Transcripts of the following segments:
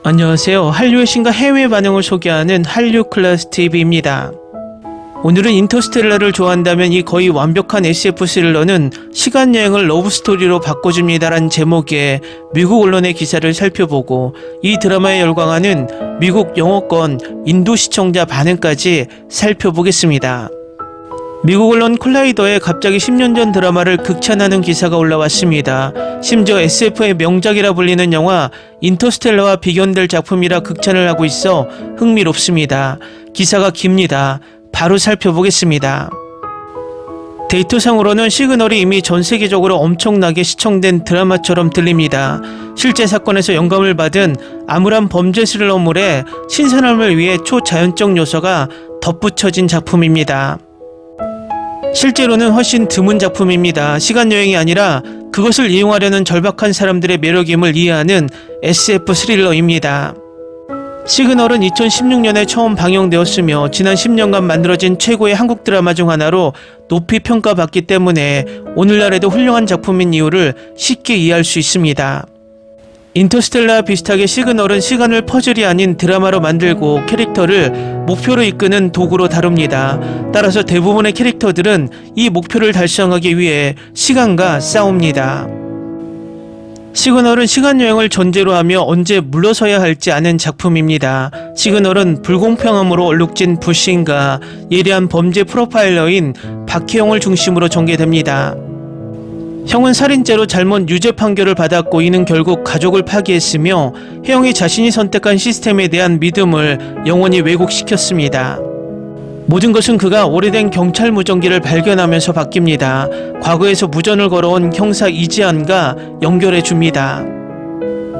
안녕하세요. 한류의 신과 해외 반응을 소개하는 한류클래스TV입니다. 오늘은 인터스텔라를 좋아한다면 이 거의 완벽한 SF 스릴러는 시간여행을 러브스토리로 바꿔줍니다란 제목의 미국 언론의 기사를 살펴보고 이 드라마에 열광하는 미국 영어권 인도 시청자 반응까지 살펴보겠습니다. 미국 언론 콜라이더에 갑자기 10년 전 드라마를 극찬하는 기사가 올라왔습니다. 심지어 SF의 명작이라 불리는 영화 인터스텔라와 비견될 작품이라 극찬을 하고 있어 흥미롭습니다. 기사가 깁니다. 바로 살펴보겠습니다. 데이터상으로는 시그널이 이미 전 세계적으로 엄청나게 시청된 드라마처럼 들립니다. 실제 사건에서 영감을 받은 암울한 범죄 스릴러물에 신선함을 위해 초자연적 요소가 덧붙여진 작품입니다. 실제로는 훨씬 드문 작품입니다. 시간여행이 아니라 그것을 이용하려는 절박한 사람들의 매력임을 이해하는 SF 스릴러입니다. 시그널은 2016년에 처음 방영되었으며 지난 10년간 만들어진 최고의 한국 드라마 중 하나로 높이 평가받기 때문에 오늘날에도 훌륭한 작품인 이유를 쉽게 이해할 수 있습니다. 인터스텔라와 비슷하게 시그널은 시간을 퍼즐이 아닌 드라마로 만들고 캐릭터를 목표로 이끄는 도구로 다룹니다. 따라서 대부분의 캐릭터들은 이 목표를 달성하기 위해 시간과 싸웁니다. 시그널은 시간여행을 전제로 하며 언제 물러서야 할지 아는 작품입니다. 시그널은 불공평함으로 얼룩진 불신과 예리한 범죄 프로파일러인 박혜영을 중심으로 전개됩니다. 형은 살인죄로 잘못 유죄 판결을 받았고 이는 결국 가족을 파기했으며 혜영이 자신이 선택한 시스템에 대한 믿음을 영원히 왜곡시켰습니다. 모든 것은 그가 오래된 경찰 무전기를 발견하면서 바뀝니다. 과거에서 무전을 걸어온 형사 이지한과 연결해 줍니다.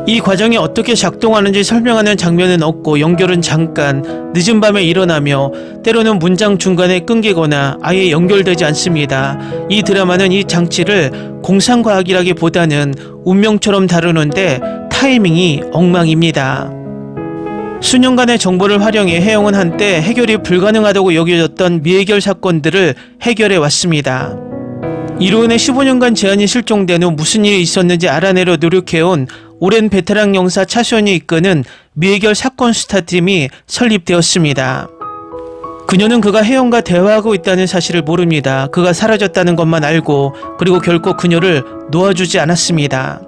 이 과정이 어떻게 작동하는지 설명하는 장면은 없고 연결은 잠깐 늦은 밤에 일어나며 때로는 문장 중간에 끊기거나 아예 연결되지 않습니다. 이 드라마는 이 장치를 공상과학이라기보다는 운명처럼 다루는데 타이밍이 엉망입니다. 수년간의 정보를 활용해 혜영은 한때 해결이 불가능하다고 여겨졌던 미해결 사건들을 해결해 왔습니다. 이로 인해 15년간 재한이 실종된 후 무슨 일이 있었는지 알아내려 노력해온 오랜 베테랑 영사 차수현이 이끄는 미해결 사건 수사팀이 설립되었습니다. 그녀는 그가 혜영과 대화하고 있다는 사실을 모릅니다. 그가 사라졌다는 것만 알고 그리고 결코 그녀를 놓아주지 않았습니다.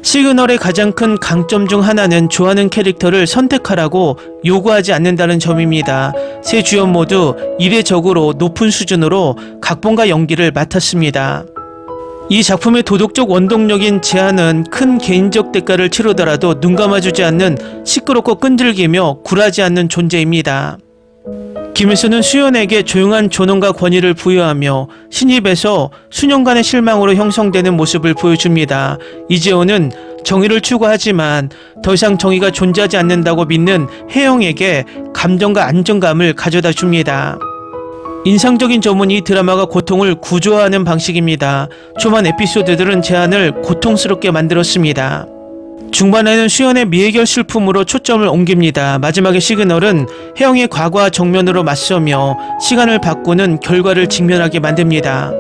시그널의 가장 큰 강점 중 하나는 좋아하는 캐릭터를 선택하라고 요구하지 않는다는 점입니다. 세 주연 모두 이례적으로 높은 수준으로 각본과 연기를 맡았습니다. 이 작품의 도덕적 원동력인 제한은 큰 개인적 대가를 치르더라도 눈 감아주지 않는 시끄럽고 끈질기며 굴하지 않는 존재입니다. 김일수는 수연에게 조용한 존엄과 권위를 부여하며 신입에서 수년간의 실망으로 형성되는 모습을 보여줍니다. 이재호는 정의를 추구하지만 더 이상 정의가 존재하지 않는다고 믿는 혜영에게 감정과 안정감을 가져다 줍니다. 인상적인 점은 이 드라마가 고통을 구조화하는 방식입니다. 초반 에피소드들은 제한을 고통스럽게 만들었습니다. 중반에는 수연의 미해결 슬픔으로 초점을 옮깁니다. 마지막에 시그널은 혜영의 과거와 정면으로 맞서며 시간을 바꾸는 결과를 직면하게 만듭니다.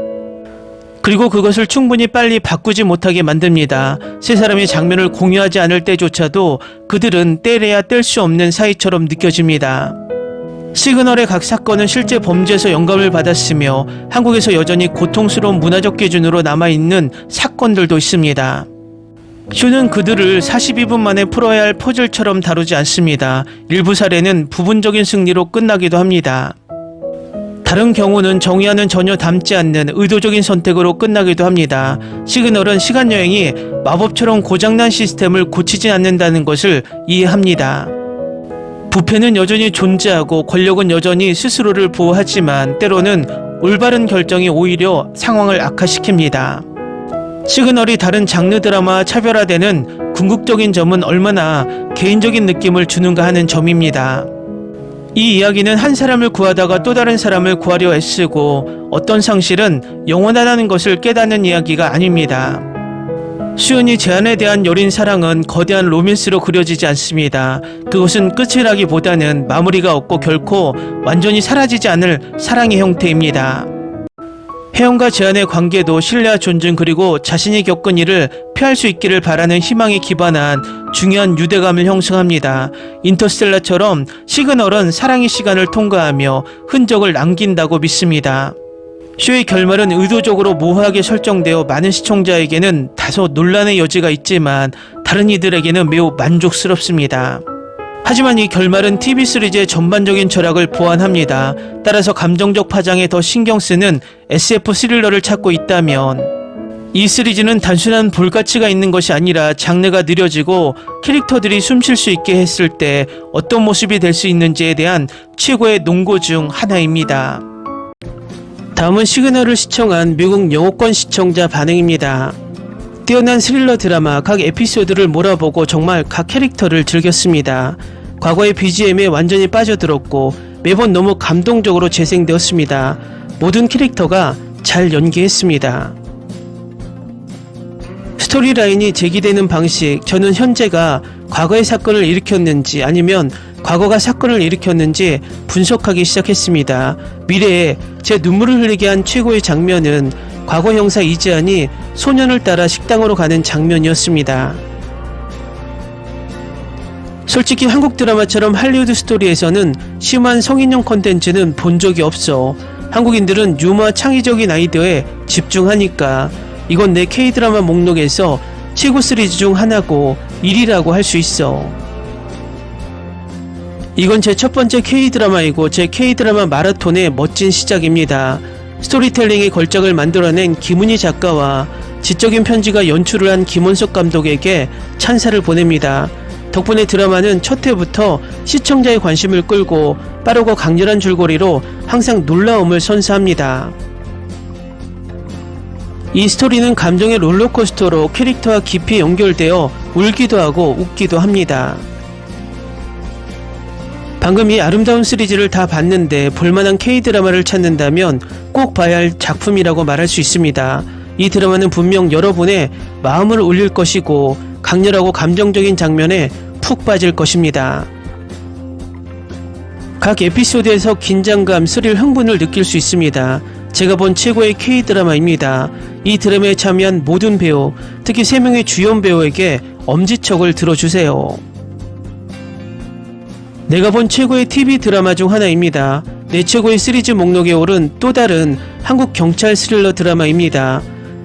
그리고 그것을 충분히 빨리 바꾸지 못하게 만듭니다. 세 사람이 장면을 공유하지 않을 때조차도 그들은 떼래야 뗄 수 없는 사이처럼 느껴집니다. 시그널의 각 사건은 실제 범죄에서 영감을 받았으며 한국에서 여전히 고통스러운 문화적 기준으로 남아있는 사건들도 있습니다. 쇼는 그들을 42분 만에 풀어야 할 퍼즐처럼 다루지 않습니다. 일부 사례는 부분적인 승리로 끝나기도 합니다. 다른 경우는 정의와는 전혀 닮지 않는 의도적인 선택으로 끝나기도 합니다. 시그널은 시간여행이 마법처럼 고장난 시스템을 고치지 않는다는 것을 이해합니다. 부패는 여전히 존재하고 권력은 여전히 스스로를 보호하지만 때로는 올바른 결정이 오히려 상황을 악화시킵니다. 시그널이 다른 장르 드라마와 차별화되는 궁극적인 점은 얼마나 개인적인 느낌을 주는가 하는 점입니다. 이 이야기는 한 사람을 구하다가 또 다른 사람을 구하려 애쓰고 어떤 상실은 영원하다는 것을 깨닫는 이야기가 아닙니다. 수연이 제한에 대한 여린 사랑은 거대한 로맨스로 그려지지 않습니다. 그것은 끝이라기보다는 마무리가 없고 결코 완전히 사라지지 않을 사랑의 형태입니다. 회원과 제안의 관계도 신뢰와 존중 그리고 자신이 겪은 일을 피할 수 있기를 바라는 희망에 기반한 중요한 유대감을 형성합니다. 인터스텔라처럼 시그널은 사랑의 시간을 통과하며 흔적을 남긴다고 믿습니다. 쇼의 결말은 의도적으로 모호하게 설정되어 많은 시청자에게는 다소 논란의 여지가 있지만 다른 이들에게는 매우 만족스럽습니다. 하지만 이 결말은 TV 시리즈의 전반적인 철학을 보완합니다. 따라서 감정적 파장에 더 신경 쓰는 SF 스릴러를 찾고 있다면 이 시리즈는 단순한 볼가치가 있는 것이 아니라 장르가 느려지고 캐릭터들이 숨쉴 수 있게 했을 때 어떤 모습이 될 수 있는지에 대한 최고의 논고 중 하나입니다. 다음은 시그널을 시청한 미국 영어권 시청자 반응입니다. 뛰어난 스릴러 드라마 각 에피소드를 몰아보고 정말 각 캐릭터를 즐겼습니다. 과거의 BGM에 완전히 빠져들었고 매번 너무 감동적으로 재생되었습니다. 모든 캐릭터가 잘 연기했습니다. 스토리라인이 제기되는 방식, 저는 현재가 과거의 사건을 일으켰는지 아니면 과거가 사건을 일으켰는지 분석하기 시작했습니다. 미래에 제 눈물을 흘리게 한 최고의 장면은 과거 형사 이지안이 소년을 따라 식당으로 가는 장면이었습니다. 솔직히 한국 드라마처럼 할리우드 스토리에서는 심한 성인용 콘텐츠는 본 적이 없어. 한국인들은 유머와 창의적인 아이디어에 집중하니까 이건 내 K드라마 목록에서 최고 시리즈 중 하나고 1위라고 할 수 있어. 이건 제 첫 번째 K드라마이고 제 K드라마 마라톤의 멋진 시작입니다. 스토리텔링의 걸작을 만들어낸 김은희 작가와 지적인 편지가 연출을 한 김원석 감독에게 찬사를 보냅니다. 덕분에 드라마는 첫 회부터 시청자의 관심을 끌고 빠르고 강렬한 줄거리로 항상 놀라움을 선사합니다. 이 스토리는 감정의 롤러코스터로 캐릭터와 깊이 연결되어 울기도 하고 웃기도 합니다. 방금 이 아름다운 시리즈를 다 봤는데 볼만한 K드라마를 찾는다면 꼭 봐야 할 작품이라고 말할 수 있습니다. 이 드라마는 분명 여러분의 마음을 울릴 것이고 강렬하고 감정적인 장면에 푹 빠질 것입니다. 각 에피소드에서 긴장감, 스릴, 흥분을 느낄 수 있습니다. 제가 본 최고의 K드라마입니다. 이 드라마에 참여한 모든 배우, 특히 3명의 주연 배우에게 엄지척을 들어주세요. 내가 본 최고의 TV 드라마 중 하나입니다. 내 최고의 시리즈 목록에 오른 또 다른 한국 경찰 스릴러 드라마입니다.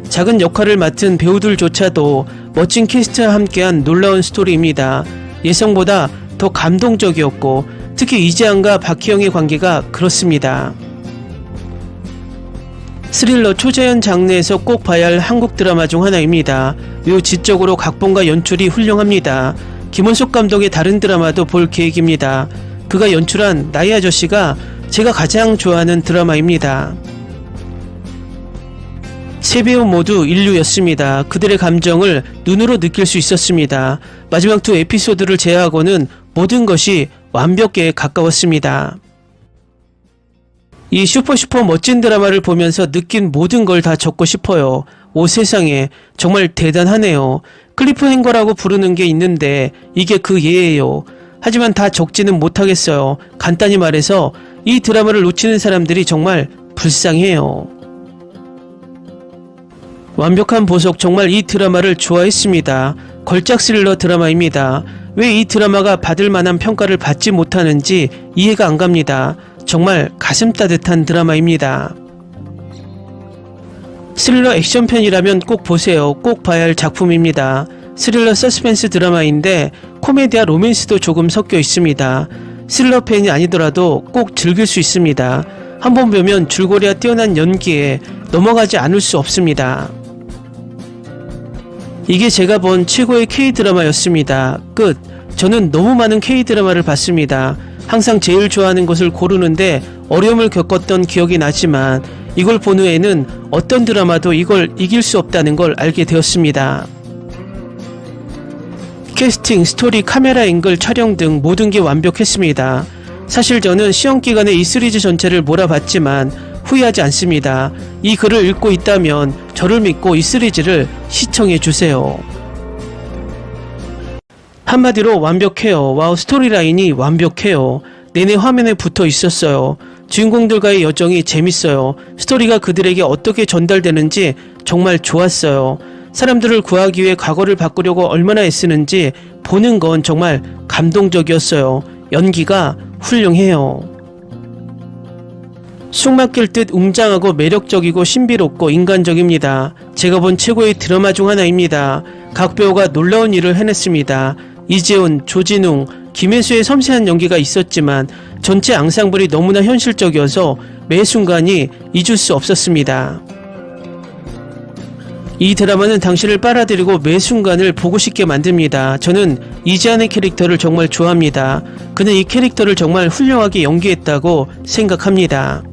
작은 역할을 맡은 배우들조차도 멋진 캐스트와 함께한 놀라운 스토리입니다. 예상보다 더 감동적이었고 특히 이재한과 박희영의 관계가 그렇습니다. 스릴러 초자연 장르에서 꼭 봐야 할 한국 드라마 중 하나입니다. 매우 지적으로 각본과 연출이 훌륭합니다. 김원석 감독의 다른 드라마도 볼 계획입니다. 그가 연출한 나의 아저씨가 제가 가장 좋아하는 드라마입니다. 세 배우 모두 인류였습니다. 그들의 감정을 눈으로 느낄 수 있었습니다. 마지막 2 에피소드를 제외하고는 모든 것이 완벽에 가까웠습니다. 이 슈퍼 멋진 드라마를 보면서 느낀 모든 걸 다 적고 싶어요. 오 세상에 정말 대단하네요. 클리프행거라고 부르는 게 있는데 이게 그 예예요. 하지만 다 적지는 못하겠어요. 간단히 말해서 이 드라마를 놓치는 사람들이 정말 불쌍해요. 완벽한 보석, 정말 이 드라마를 좋아했습니다. 걸작 스릴러 드라마입니다. 왜 이 드라마가 받을 만한 평가를 받지 못하는지 이해가 안 갑니다. 정말 가슴 따뜻한 드라마입니다. 스릴러 액션 팬이라면 꼭 보세요. 꼭 봐야 할 작품입니다. 스릴러 서스펜스 드라마인데 코미디와 로맨스도 조금 섞여 있습니다. 스릴러 팬이 아니더라도 꼭 즐길 수 있습니다. 한번 보면 줄거리와 뛰어난 연기에 넘어가지 않을 수 없습니다. 이게 제가 본 최고의 K드라마였습니다. 끝. 저는 너무 많은 K드라마를 봤습니다. 항상 제일 좋아하는 것을 고르는데 어려움을 겪었던 기억이 나지만 이걸 본 후에는 어떤 드라마도 이걸 이길 수 없다는 걸 알게 되었습니다. 캐스팅, 스토리, 카메라 앵글, 촬영 등 모든 게 완벽했습니다. 사실 저는 시험 기간에 이 시리즈 전체를 몰아봤지만 후회하지 않습니다. 이 글을 읽고 있다면 저를 믿고 이 시리즈를 시청해주세요. 한마디로 완벽해요. 와우, 스토리라인이 완벽해요. 내내 화면에 붙어 있었어요. 주인공들과의 여정이 재밌어요. 스토리가 그들에게 어떻게 전달되는지 정말 좋았어요. 사람들을 구하기 위해 과거를 바꾸려고 얼마나 애쓰는지 보는 건 정말 감동적이었어요. 연기가 훌륭해요. 숨막힐 듯 웅장하고 매력적이고 신비롭고 인간적입니다. 제가 본 최고의 드라마 중 하나입니다. 각 배우가 놀라운 일을 해냈습니다. 이재훈, 조진웅, 김혜수의 섬세한 연기가 있었지만 전체 앙상블이 너무나 현실적이어서 매 순간이 잊을 수 없었습니다. 이 드라마는 당신을 빨아들이고 매 순간을 보고 싶게 만듭니다. 저는 이지한의 캐릭터를 정말 좋아합니다. 그는 이 캐릭터를 정말 훌륭하게 연기했다고 생각합니다.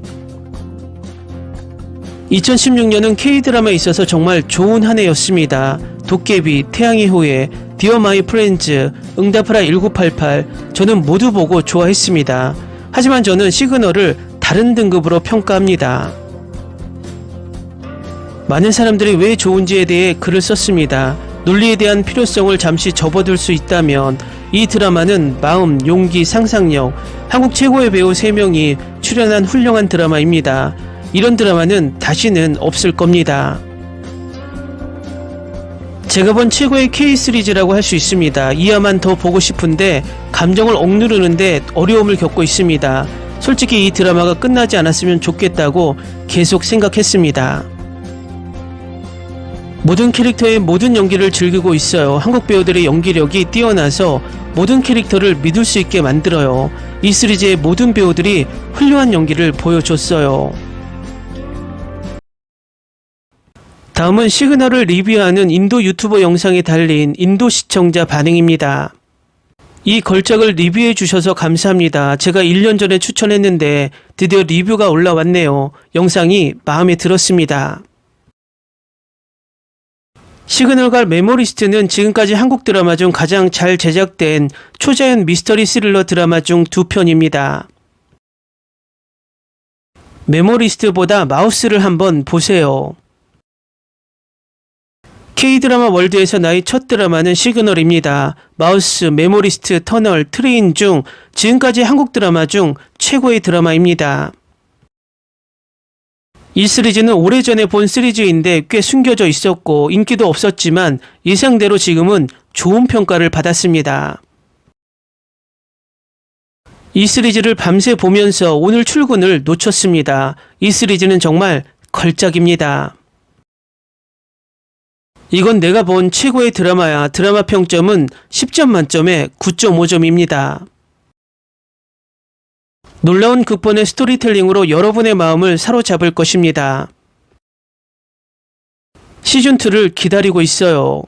2016년은 K드라마에 있어서 정말 좋은 한 해였습니다. 도깨비, 태양의 후예, 디어 마이 프렌즈, 응답하라 1988 저는 모두 보고 좋아했습니다. 하지만 저는 시그널을 다른 등급으로 평가합니다. 많은 사람들이 왜 좋은지에 대해 글을 썼습니다. 논리에 대한 필요성을 잠시 접어둘 수 있다면 이 드라마는 마음, 용기, 상상력, 한국 최고의 배우 3명이 출연한 훌륭한 드라마입니다. 이런 드라마는 다시는 없을 겁니다. 제가 본 최고의 K 시리즈라고 할 수 있습니다. 이화만 더 보고 싶은데 감정을 억누르는데 어려움을 겪고 있습니다. 솔직히 이 드라마가 끝나지 않았으면 좋겠다고 계속 생각했습니다. 모든 캐릭터의 모든 연기를 즐기고 있어요. 한국 배우들의 연기력이 뛰어나서 모든 캐릭터를 믿을 수 있게 만들어요. 이 시리즈의 모든 배우들이 훌륭한 연기를 보여줬어요. 다음은 시그널을 리뷰하는 인도 유튜버 영상에 달린 인도 시청자 반응입니다. 이 걸작을 리뷰해 주셔서 감사합니다. 제가 1년 전에 추천했는데 드디어 리뷰가 올라왔네요. 영상이 마음에 들었습니다. 시그널과 메모리스트는 지금까지 한국 드라마 중 가장 잘 제작된 초자연 미스터리 스릴러 드라마 중 2편입니다. 메모리스트보다 마우스를 한번 보세요. K드라마 월드에서 나의 첫 드라마는 시그널입니다. 마우스, 메모리스트, 터널, 트레인 중 지금까지 한국 드라마 중 최고의 드라마입니다. 이 시리즈는 오래전에 본 시리즈인데 꽤 숨겨져 있었고 인기도 없었지만 예상대로 지금은 좋은 평가를 받았습니다. 이 시리즈를 밤새 보면서 오늘 출근을 놓쳤습니다. 이 시리즈는 정말 걸작입니다. 이건 내가 본 최고의 드라마야. 드라마 평점은 10점 만점에 9.5점입니다. 놀라운 극본의 스토리텔링으로 여러분의 마음을 사로잡을 것입니다. 시즌2를 기다리고 있어요.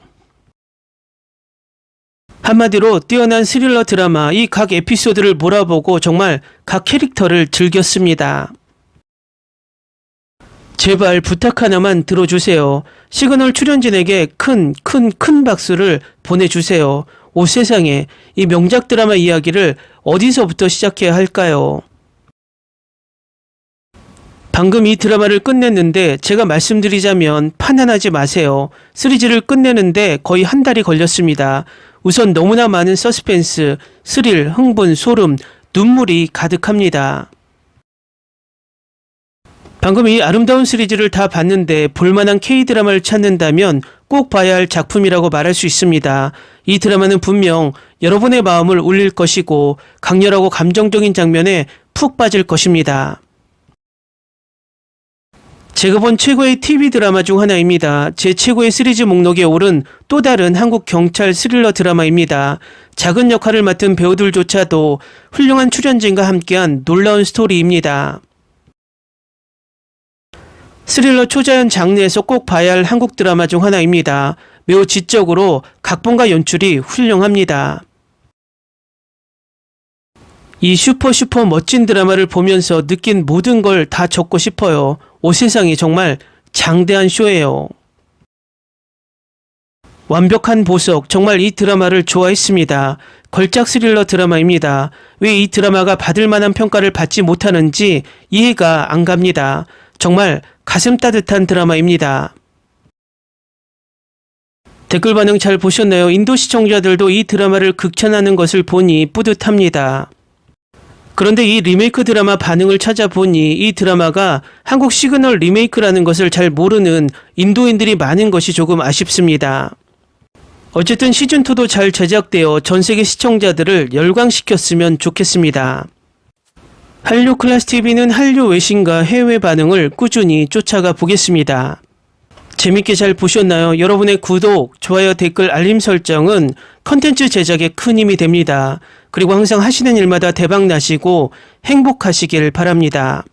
한마디로 뛰어난 스릴러 드라마, 이 각 에피소드를 몰아보고 정말 각 캐릭터를 즐겼습니다. 제발 부탁 하나만 들어주세요. 시그널 출연진에게 큰 박수를 보내주세요. 오 세상에, 이 명작 드라마 이야기를 어디서부터 시작해야 할까요? 방금 이 드라마를 끝냈는데 제가 말씀드리자면 판단하지 마세요. 시리즈를 끝내는데 거의 한 달이 걸렸습니다. 우선 너무나 많은 서스펜스, 스릴, 흥분, 소름, 눈물이 가득합니다. 방금 이 아름다운 시리즈를 다 봤는데 볼만한 K드라마를 찾는다면 꼭 봐야 할 작품이라고 말할 수 있습니다. 이 드라마는 분명 여러분의 마음을 울릴 것이고 강렬하고 감정적인 장면에 푹 빠질 것입니다. 제가 본 최고의 TV 드라마 중 하나입니다. 제 최고의 시리즈 목록에 오른 또 다른 한국 경찰 스릴러 드라마입니다. 작은 역할을 맡은 배우들조차도 훌륭한 출연진과 함께한 놀라운 스토리입니다. 스릴러 초자연 장르에서 꼭 봐야 할 한국 드라마 중 하나입니다. 매우 지적으로 각본과 연출이 훌륭합니다. 이 슈퍼 멋진 드라마를 보면서 느낀 모든 걸 다 적고 싶어요. 오 세상에, 정말 장대한 쇼예요. 완벽한 보석, 정말 이 드라마를 좋아했습니다. 걸작 스릴러 드라마입니다. 왜 이 드라마가 받을 만한 평가를 받지 못하는지 이해가 안 갑니다. 정말 가슴 따뜻한 드라마입니다. 댓글 반응 잘 보셨나요? 인도 시청자들도 이 드라마를 극찬하는 것을 보니 뿌듯합니다. 그런데 이 리메이크 드라마 반응을 찾아보니 이 드라마가 한국 시그널 리메이크라는 것을 잘 모르는 인도인들이 많은 것이 조금 아쉽습니다. 어쨌든 시즌2도 잘 제작되어 전 세계 시청자들을 열광시켰으면 좋겠습니다. 한류 클래스TV는 한류 외신과 해외 반응을 꾸준히 쫓아가 보겠습니다. 재밌게 잘 보셨나요? 여러분의 구독, 좋아요, 댓글, 알림 설정은 컨텐츠 제작에 큰 힘이 됩니다. 그리고 항상 하시는 일마다 대박 나시고 행복하시길 바랍니다.